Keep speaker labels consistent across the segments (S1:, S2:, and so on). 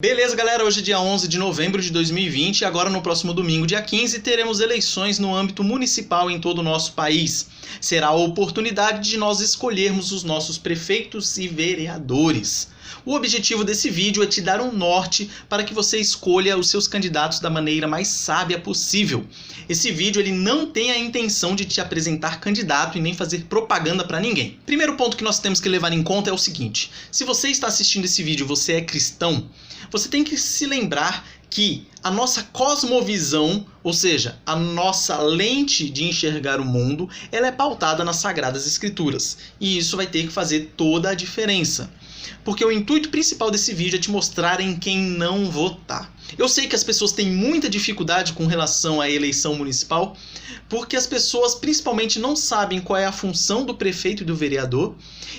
S1: Beleza, galera, hoje é dia 11 de novembro de 2020 e agora no próximo domingo, dia 15, teremos eleições no âmbito municipal em todo o nosso país. Será a oportunidade de nós escolhermos os nossos prefeitos e vereadores. O objetivo desse vídeo é te dar um norte para que você escolha os seus candidatos da maneira mais sábia possível. Esse vídeo ele não tem a intenção de te apresentar candidato e nem fazer propaganda para ninguém. Primeiro ponto que nós temos que levar em conta é o seguinte: se você está assistindo esse vídeo e você é cristão, você tem que se lembrar que a nossa cosmovisão, ou seja, a nossa lente de enxergar o mundo, ela é pautada nas Sagradas Escrituras. E isso vai ter que fazer toda a diferença. Porque o intuito principal desse vídeo é te mostrar em quem não votar. Eu sei que as pessoas têm muita dificuldade com relação à eleição municipal, porque as pessoas principalmente não sabem qual é a função do prefeito e do vereador,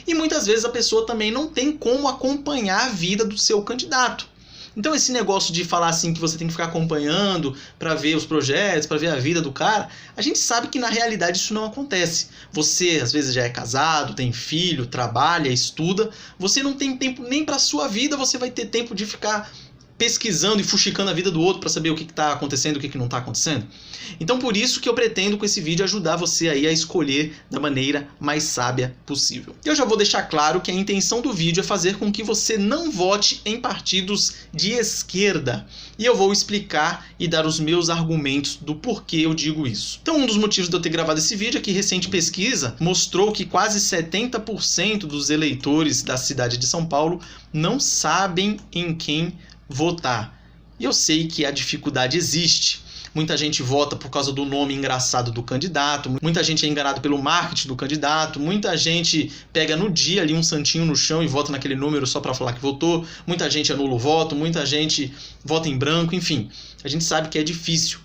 S1: e muitas vezes a pessoa também não tem como acompanhar a vida do seu candidato. Então esse negócio de falar assim que você tem que ficar acompanhando para ver os projetos, para ver a vida do cara, a gente sabe que na realidade isso não acontece. Você às vezes já é casado, tem filho, trabalha, estuda, você não tem tempo nem para sua vida, você vai ter tempo de ficar pesquisando e fuxicando a vida do outro para saber o que está acontecendo e o que não está acontecendo. Então por isso que eu pretendo com esse vídeo ajudar você aí a escolher da maneira mais sábia possível. Eu já vou deixar claro que a intenção do vídeo é fazer com que você não vote em partidos de esquerda. E eu vou explicar e dar os meus argumentos do porquê eu digo isso. Então um dos motivos de eu ter gravado esse vídeo é que recente pesquisa mostrou que quase 70% dos eleitores da cidade de São Paulo não sabem em quem votar. E eu sei que a dificuldade existe. Muita gente vota por causa do nome engraçado do candidato, muita gente é enganado pelo marketing do candidato, muita gente pega no dia ali um santinho no chão e vota naquele número só para falar que votou, muita gente anula o voto, muita gente vota em branco, enfim. A gente sabe que é difícil.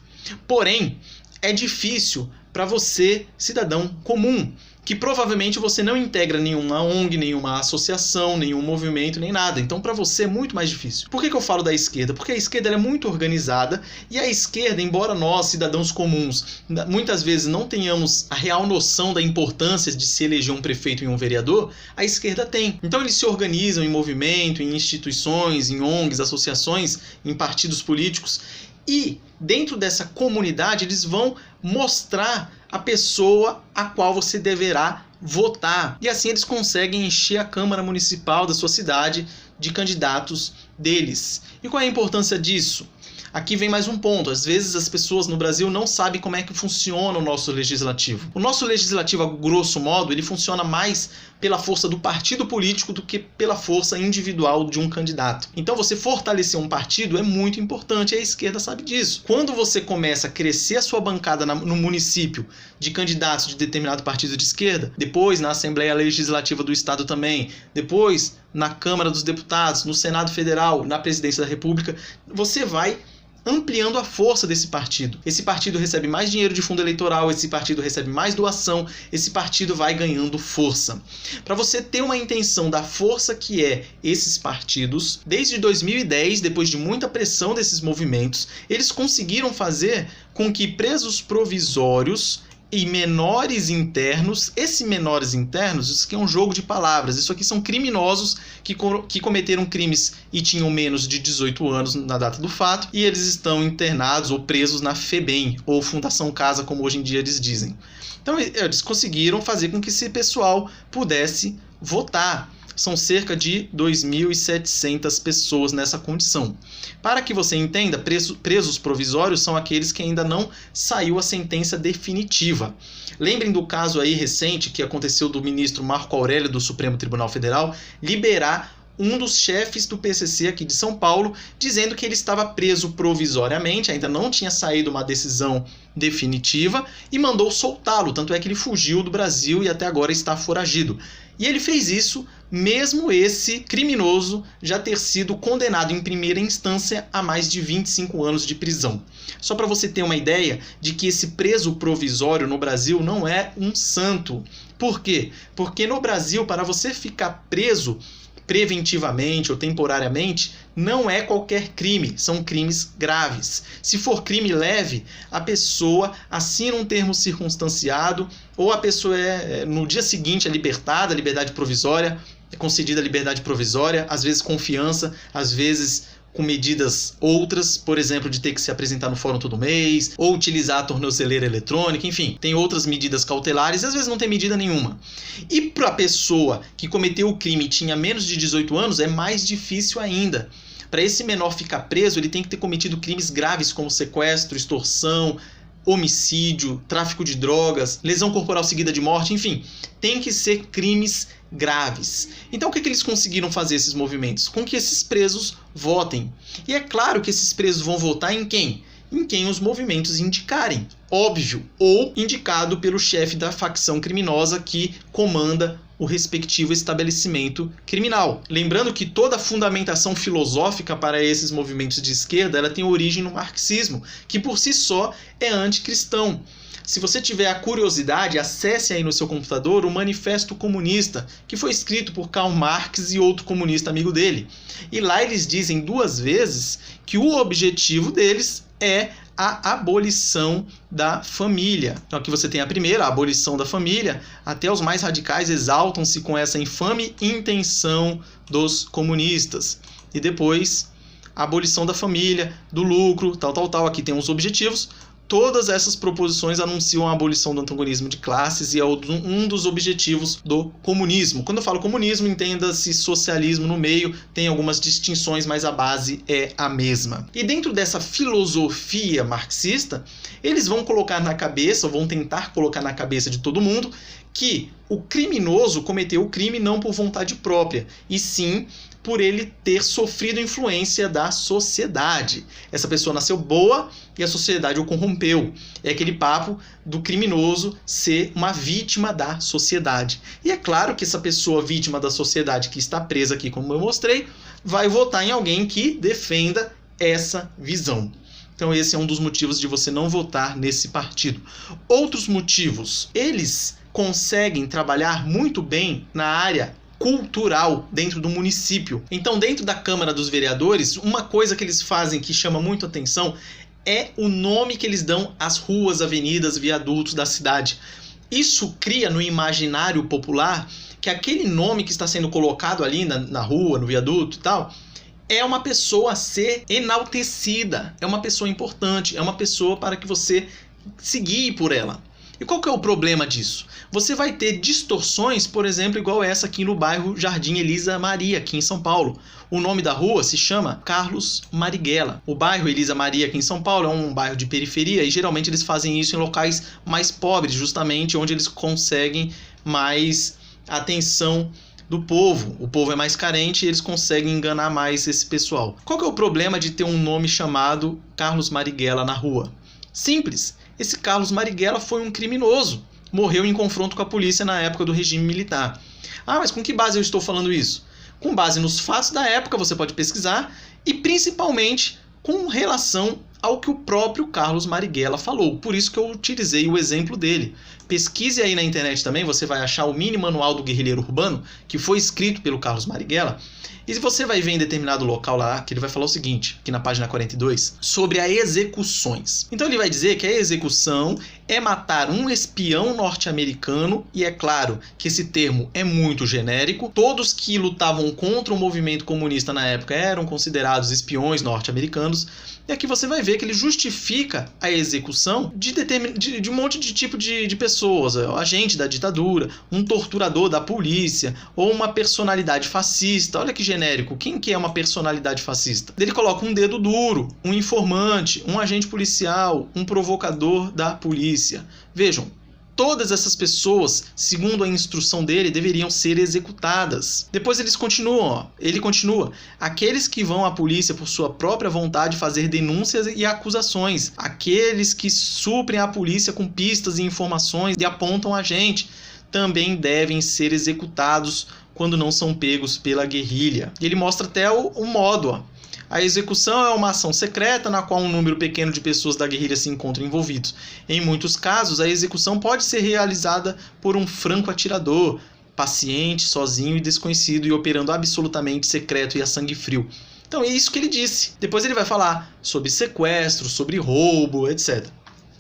S1: Porém, é difícil para você, cidadão comum, que provavelmente você não integra nenhuma ONG, nenhuma associação, nenhum movimento, nem nada. Então para você é muito mais difícil. Por que eu falo da esquerda? Porque a esquerda é muito organizada e a esquerda, embora nós, cidadãos comuns, muitas vezes não tenhamos a real noção da importância de se eleger um prefeito e um vereador, a esquerda tem. Então eles se organizam em movimento, em instituições, em ONGs, associações, em partidos políticos e dentro dessa comunidade eles vão mostrar a pessoa a qual você deverá votar. E assim eles conseguem encher a Câmara Municipal da sua cidade de candidatos deles. E qual é a importância disso? Aqui vem mais um ponto. Às vezes as pessoas no Brasil não sabem como é que funciona o nosso legislativo. O nosso legislativo, a grosso modo, ele funciona mais pela força do partido político do que pela força individual de um candidato. Então você fortalecer um partido é muito importante e a esquerda sabe disso. Quando você começa a crescer a sua bancada no município de candidatos de determinado partido de esquerda, depois na Assembleia Legislativa do Estado também, depois na Câmara dos Deputados, no Senado Federal, na Presidência da República, você vai ampliando a força desse partido. Esse partido recebe mais dinheiro de fundo eleitoral, esse partido recebe mais doação, esse partido vai ganhando força. Para você ter uma intenção da força que é esses partidos, desde 2010, depois de muita pressão desses movimentos, eles conseguiram fazer com que presos provisórios e menores internos, esses menores internos, isso aqui é um jogo de palavras, isso aqui são criminosos que cometeram crimes e tinham menos de 18 anos na data do fato, e eles estão internados ou presos na FEBEM, ou Fundação Casa, como hoje em dia eles dizem. Então eles conseguiram fazer com que esse pessoal pudesse votar. São cerca de 2.700 pessoas nessa condição. Para que você entenda, presos provisórios são aqueles que ainda não saiu a sentença definitiva. Lembrem do caso aí recente que aconteceu do ministro Marco Aurélio do Supremo Tribunal Federal liberar um dos chefes do PCC aqui de São Paulo, dizendo que ele estava preso provisoriamente, ainda não tinha saído uma decisão definitiva, e mandou soltá-lo, tanto é que ele fugiu do Brasil e até agora está foragido. E ele fez isso mesmo esse criminoso já ter sido condenado em primeira instância a mais de 25 anos de prisão. Só para você ter uma ideia de que esse preso provisório no Brasil não é um santo. Por quê? Porque no Brasil, para você ficar preso preventivamente ou temporariamente, não é qualquer crime, são crimes graves. Se for crime leve, a pessoa assina um termo circunstanciado ou a pessoa no dia seguinte é libertada, liberdade provisória, é concedida a liberdade provisória, às vezes confiança, às vezes com medidas outras, por exemplo, de ter que se apresentar no fórum todo mês, ou utilizar a tornozeleira eletrônica, enfim, tem outras medidas cautelares e às vezes não tem medida nenhuma. E para a pessoa que cometeu o crime e tinha menos de 18 anos, é mais difícil ainda. Para esse menor ficar preso, ele tem que ter cometido crimes graves como sequestro, extorsão, homicídio, tráfico de drogas, lesão corporal seguida de morte, enfim, tem que ser crimes graves. Então o que eles conseguiram fazer esses movimentos? Com que esses presos votem. E é claro que esses presos vão votar em quem? Em quem os movimentos indicarem, óbvio, ou indicado pelo chefe da facção criminosa que comanda o respectivo estabelecimento criminal. Lembrando que toda a fundamentação filosófica para esses movimentos de esquerda ela tem origem no marxismo, que por si só é anticristão. Se você tiver a curiosidade, acesse aí no seu computador o Manifesto Comunista, que foi escrito por Karl Marx e outro comunista amigo dele. E lá eles dizem 2 vezes que o objetivo deles é a abolição da família. Então aqui você tem a primeira, a abolição da família. Até os mais radicais exaltam-se com essa infame intenção dos comunistas. E depois, a abolição da família, do lucro, tal. Aqui tem os objetivos. Todas essas proposições anunciam a abolição do antagonismo de classes e é um dos objetivos do comunismo. Quando eu falo comunismo, entenda-se socialismo no meio, tem algumas distinções, mas a base é a mesma. E dentro dessa filosofia marxista, eles vão colocar na cabeça, ou vão tentar colocar na cabeça de todo mundo, que o criminoso cometeu o crime não por vontade própria, e sim por ele ter sofrido influência da sociedade. Essa pessoa nasceu boa e a sociedade o corrompeu. É aquele papo do criminoso ser uma vítima da sociedade. E é claro que essa pessoa vítima da sociedade que está presa aqui, como eu mostrei, vai votar em alguém que defenda essa visão. Então esse é um dos motivos de você não votar nesse partido. Outros motivos, eles conseguem trabalhar muito bem na área cultural dentro do município. Então, dentro da Câmara dos Vereadores, uma coisa que eles fazem que chama muito atenção é o nome que eles dão às ruas, avenidas, viadutos da cidade. Isso cria no imaginário popular que aquele nome que está sendo colocado ali na rua, no viaduto e tal, é uma pessoa a ser enaltecida, é uma pessoa importante, é uma pessoa para que você se guie por ela. E qual que é o problema disso? Você vai ter distorções, por exemplo, igual essa aqui no bairro Jardim Elisa Maria, aqui em São Paulo. O nome da rua se chama Carlos Marighella. O bairro Elisa Maria, aqui em São Paulo, é um bairro de periferia e geralmente eles fazem isso em locais mais pobres, justamente onde eles conseguem mais atenção do povo. O povo é mais carente e eles conseguem enganar mais esse pessoal. Qual que é o problema de ter um nome chamado Carlos Marighella na rua? Simples. Esse Carlos Marighella foi um criminoso. Morreu em confronto com a polícia na época do regime militar. Ah, mas com que base eu estou falando isso? Com base nos fatos da época, você pode pesquisar, e principalmente com relação ao que o próprio Carlos Marighella falou. Por isso que eu utilizei o exemplo dele. Pesquise aí na internet também, você vai achar o Mini Manual do Guerrilheiro Urbano, que foi escrito pelo Carlos Marighella. E você vai ver em determinado local lá que ele vai falar o seguinte, aqui na página 42, sobre as execuções. Então ele vai dizer que a execução é matar um espião norte-americano, e é claro que esse termo é muito genérico. Todos que lutavam contra o movimento comunista na época eram considerados espiões norte-americanos. E aqui você vai ver que ele justifica a execução de um monte de tipo de pessoas, agente da ditadura, um torturador da polícia, ou uma personalidade fascista. Olha que genérico, quem que é uma personalidade fascista? Ele coloca um dedo duro, um informante, um agente policial, um provocador da polícia. Vejam, todas essas pessoas, segundo a instrução dele, deveriam ser executadas. Depois ele continua. Aqueles que vão à polícia por sua própria vontade fazer denúncias e acusações. Aqueles que suprem a polícia com pistas e informações e apontam a gente, também devem ser executados quando não são pegos pela guerrilha. E ele mostra até o modo. A execução é uma ação secreta na qual um número pequeno de pessoas da guerrilha se encontram envolvidos. Em muitos casos, a execução pode ser realizada por um franco atirador, paciente, sozinho e desconhecido, e operando absolutamente secreto e a sangue frio. Então é isso que ele disse. Depois ele vai falar sobre sequestro, sobre roubo, etc.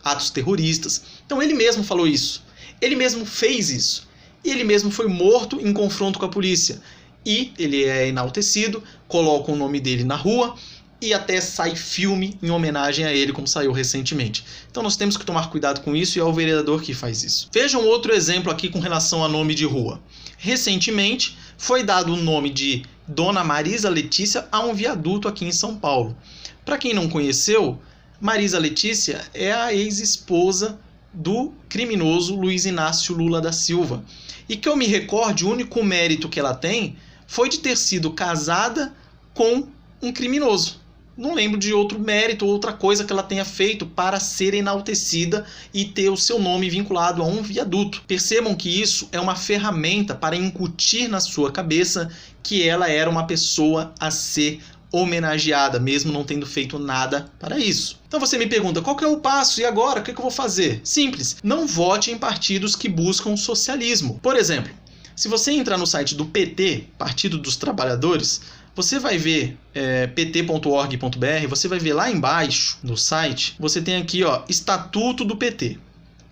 S1: Atos terroristas. Então ele mesmo falou isso. Ele mesmo fez isso. E ele mesmo foi morto em confronto com a polícia. E ele é enaltecido, colocam o nome dele na rua e até sai filme em homenagem a ele, como saiu recentemente. Então nós temos que tomar cuidado com isso e é o vereador que faz isso. Vejam outro exemplo aqui com relação a nome de rua. Recentemente foi dado o nome de Dona Marisa Letícia a um viaduto aqui em São Paulo. Para quem não conheceu, Marisa Letícia é a ex-esposa do criminoso Luiz Inácio Lula da Silva. E que eu me recorde, o único mérito que ela tem foi de ter sido casada com um criminoso. Não lembro de outro mérito ou outra coisa que ela tenha feito para ser enaltecida e ter o seu nome vinculado a um viaduto. Percebam que isso é uma ferramenta para incutir na sua cabeça que ela era uma pessoa a ser homenageada, mesmo não tendo feito nada para isso. Então você me pergunta, qual que é o passo? E agora? O que eu vou fazer? Simples, não vote em partidos que buscam socialismo. Por exemplo, se você entrar no site do PT, Partido dos Trabalhadores, você vai ver pt.org.br, você vai ver lá embaixo no site, você tem aqui, ó, Estatuto do PT.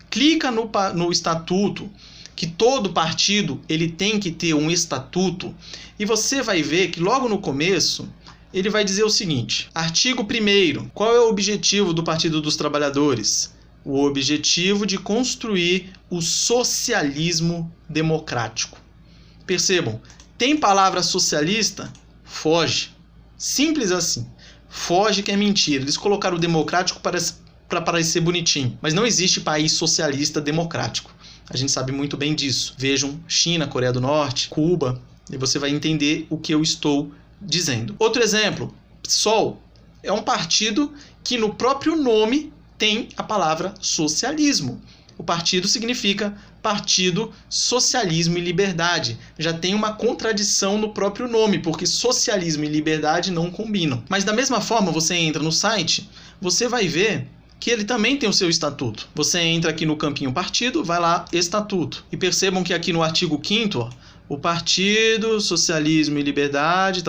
S1: Clica no estatuto, que todo partido ele tem que ter um estatuto, e você vai ver que logo no começo ele vai dizer o seguinte: artigo 1º, qual é o objetivo do Partido dos Trabalhadores? O objetivo de construir o socialismo democrático. Percebam, tem palavra socialista? Foge. Simples assim. Foge que é mentira. Eles colocaram o democrático para parecer bonitinho. Mas não existe país socialista democrático. A gente sabe muito bem disso. Vejam China, Coreia do Norte, Cuba, e você vai entender o que eu estou dizendo. Outro exemplo, PSOL é um partido que no próprio nome tem a palavra socialismo. O partido significa Partido Socialismo e Liberdade. Já tem uma contradição no próprio nome, porque socialismo e liberdade não combinam. Mas da mesma forma, você entra no site, você vai ver que ele também tem o seu estatuto. Você entra aqui no campinho partido, vai lá, estatuto. E percebam que aqui no artigo 5º, o Partido Socialismo e Liberdade,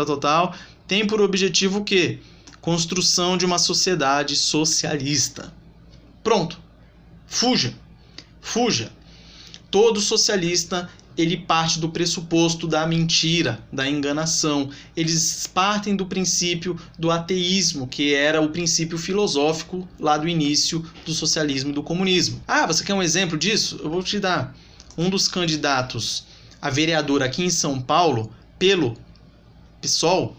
S1: tem por objetivo o quê? Construção de uma sociedade socialista. Pronto. Fuja. Fuja. Todo socialista, ele parte do pressuposto da mentira, da enganação. Eles partem do princípio do ateísmo, que era o princípio filosófico lá do início do socialismo e do comunismo. Ah, você quer um exemplo disso? Eu vou te dar. Um dos candidatos a vereador aqui em São Paulo, pelo PSOL,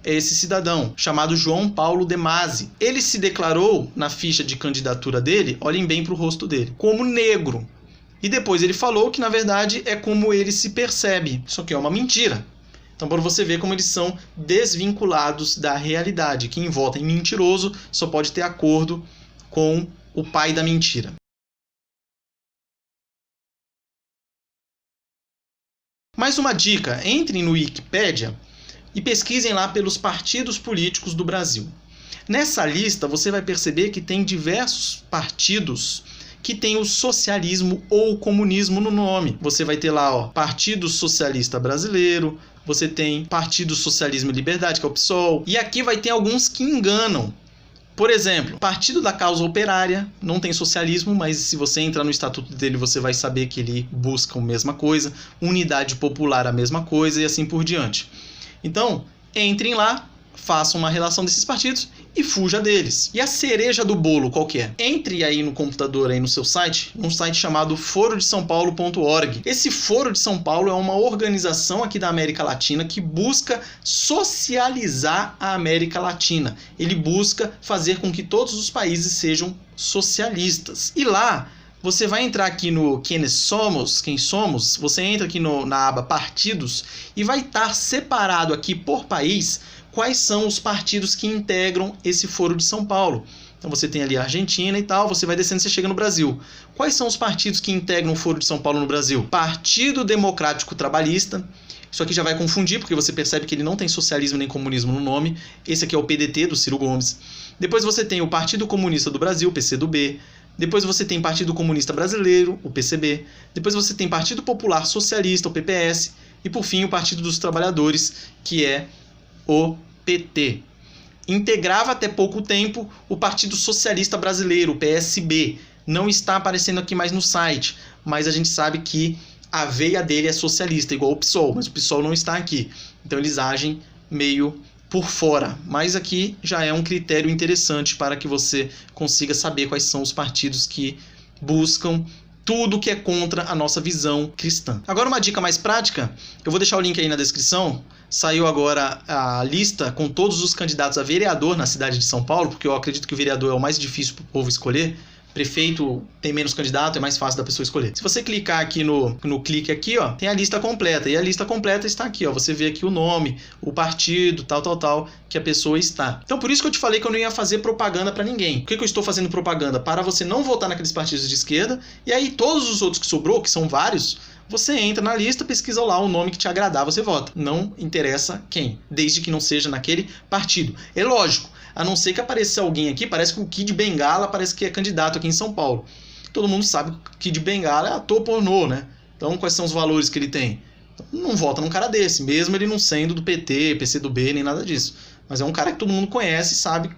S1: é esse cidadão, chamado João Paulo De Masi. Ele se declarou, na ficha de candidatura dele, olhem bem para o rosto dele, como negro. E depois ele falou que, na verdade, é como ele se percebe. Isso aqui é uma mentira. Então, para você ver como eles são desvinculados da realidade. Quem vota em mentiroso só pode ter acordo com o pai da mentira. Mais uma dica, entrem no Wikipedia e pesquisem lá pelos partidos políticos do Brasil. Nessa lista você vai perceber que tem diversos partidos que tem o socialismo ou o comunismo no nome. Você vai ter lá, ó, Partido Socialista Brasileiro, você tem Partido Socialismo e Liberdade, que é o PSOL, e aqui vai ter alguns que enganam. Por exemplo, Partido da Causa Operária, não tem socialismo, mas se você entrar no estatuto dele, você vai saber que ele busca a mesma coisa, Unidade Popular a mesma coisa e assim por diante. Então, entrem lá, façam uma relação desses partidos e fuja deles. E a cereja do bolo, qual que é? Entre aí no computador, aí no seu site, num site chamado forodesaopaulo.org. Esse Foro de São Paulo é uma organização aqui da América Latina que busca socializar a América Latina. Ele busca fazer com que todos os países sejam socialistas. E lá, você vai entrar aqui no Quem Somos, você entra aqui na aba Partidos e vai estar separado aqui por país quais são os partidos que integram esse Foro de São Paulo. Então você tem ali a Argentina e tal, você vai descendo e você chega no Brasil. Quais são os partidos que integram o Foro de São Paulo no Brasil? Partido Democrático Trabalhista. Isso aqui já vai confundir, porque você percebe que ele não tem socialismo nem comunismo no nome. Esse aqui é o PDT, do Ciro Gomes. Depois você tem o Partido Comunista do Brasil, PCdoB. Depois você tem Partido Comunista Brasileiro, o PCB. Depois você tem Partido Popular Socialista, o PPS. E por fim o Partido dos Trabalhadores, que é o PT. Integrava até pouco tempo o Partido Socialista Brasileiro, o PSB. Não está aparecendo aqui mais no site, mas a gente sabe que a veia dele é socialista, igual o PSOL, mas o PSOL não está aqui. Então eles agem meio por fora, mas aqui já é um critério interessante para que você consiga saber quais são os partidos que buscam tudo que é contra a nossa visão cristã. Agora uma dica mais prática, eu vou deixar o link aí na descrição. Saiu agora a lista com todos os candidatos a vereador na cidade de São Paulo, porque eu acredito que o vereador é o mais difícil para o povo escolher. Prefeito tem menos candidato, é mais fácil da pessoa escolher. Se você clicar aqui no clique aqui, ó, tem a lista completa. E a lista completa está aqui, ó. Você vê aqui o nome, o partido, tal, que a pessoa está. Então, por isso que eu te falei que eu não ia fazer propaganda para ninguém. Por que eu estou fazendo propaganda? Para você não votar naqueles partidos de esquerda. E aí, todos os outros que sobrou, que são vários, você entra na lista, pesquisa lá o nome que te agradar, você vota. Não interessa quem, desde que não seja naquele partido. É lógico, a não ser que apareça alguém aqui, parece que o Kid Bengala parece que é candidato aqui em São Paulo. Todo mundo sabe que o Kid Bengala é ator pornô, né? Então, quais são os valores que ele tem? Não vota num cara desse, mesmo ele não sendo do PT, PCdoB, nem nada disso. Mas é um cara que todo mundo conhece e sabe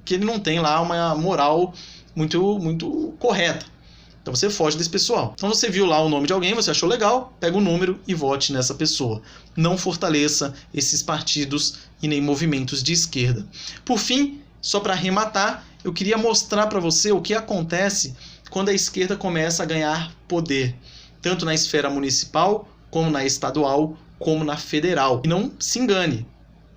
S1: que ele não tem lá uma moral muito correta. Então você foge desse pessoal. Então você viu lá o nome de alguém, você achou legal, pega o número e vote nessa pessoa. Não fortaleça esses partidos e nem movimentos de esquerda. Por fim, só para arrematar, eu queria mostrar para você o que acontece quando a esquerda começa a ganhar poder, tanto na esfera municipal, como na estadual, como na federal. E não se engane,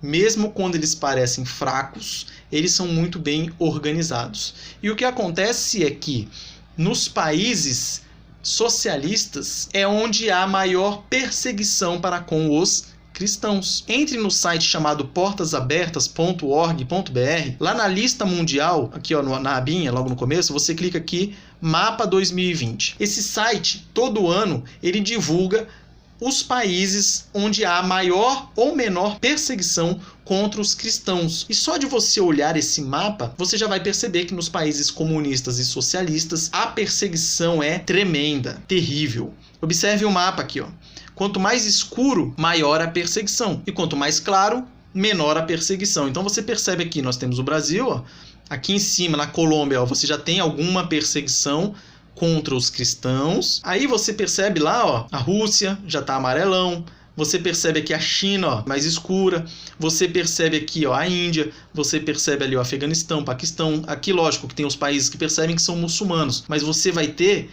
S1: mesmo quando eles parecem fracos, eles são muito bem organizados. E o que acontece é que nos países socialistas é onde há maior perseguição para com os cristãos. Entre no site chamado portasabertas.org.br, lá na lista mundial, aqui ó, na abinha, logo no começo, você clica aqui, Mapa 2020. Esse site, todo ano, ele divulga os países onde há maior ou menor perseguição contra os cristãos. E só de você olhar esse mapa, você já vai perceber que nos países comunistas e socialistas a perseguição é tremenda, terrível. Observe o mapa aqui, ó. Quanto mais escuro, maior a perseguição. E quanto mais claro, menor a perseguição. Então você percebe aqui, nós temos o Brasil, ó. Aqui em cima, na Colômbia, ó, você já tem alguma perseguição contra os cristãos. Aí você percebe lá, ó, a Rússia já tá amarelão. Você percebe aqui a China, ó, mais escura. Você percebe aqui, ó, a Índia. Você percebe ali o Afeganistão, Paquistão. Aqui, lógico, que tem os países que percebem que são muçulmanos. Mas você vai ter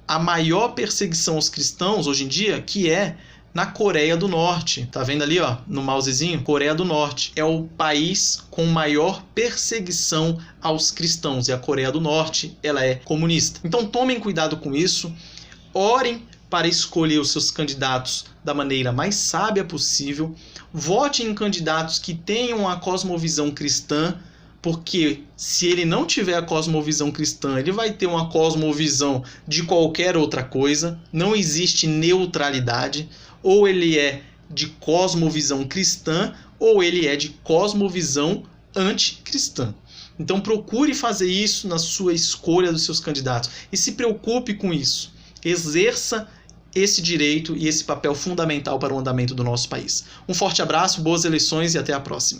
S1: a maior perseguição aos cristãos hoje em dia, que é na Coreia do Norte. Tá vendo ali, ó, no mousezinho? Coreia do Norte é o país com maior perseguição aos cristãos. E a Coreia do Norte, ela é comunista. Então tomem cuidado com isso. Orem para escolher os seus candidatos da maneira mais sábia possível. Vote em candidatos que tenham a cosmovisão cristã, porque se ele não tiver a cosmovisão cristã, ele vai ter uma cosmovisão de qualquer outra coisa. Não existe neutralidade. Ou ele é de cosmovisão cristã, ou ele é de cosmovisão anticristã. Então procure fazer isso na sua escolha dos seus candidatos. E se preocupe com isso. Exerça esse direito e esse papel fundamental para o andamento do nosso país. Um forte abraço, boas eleições e até a próxima.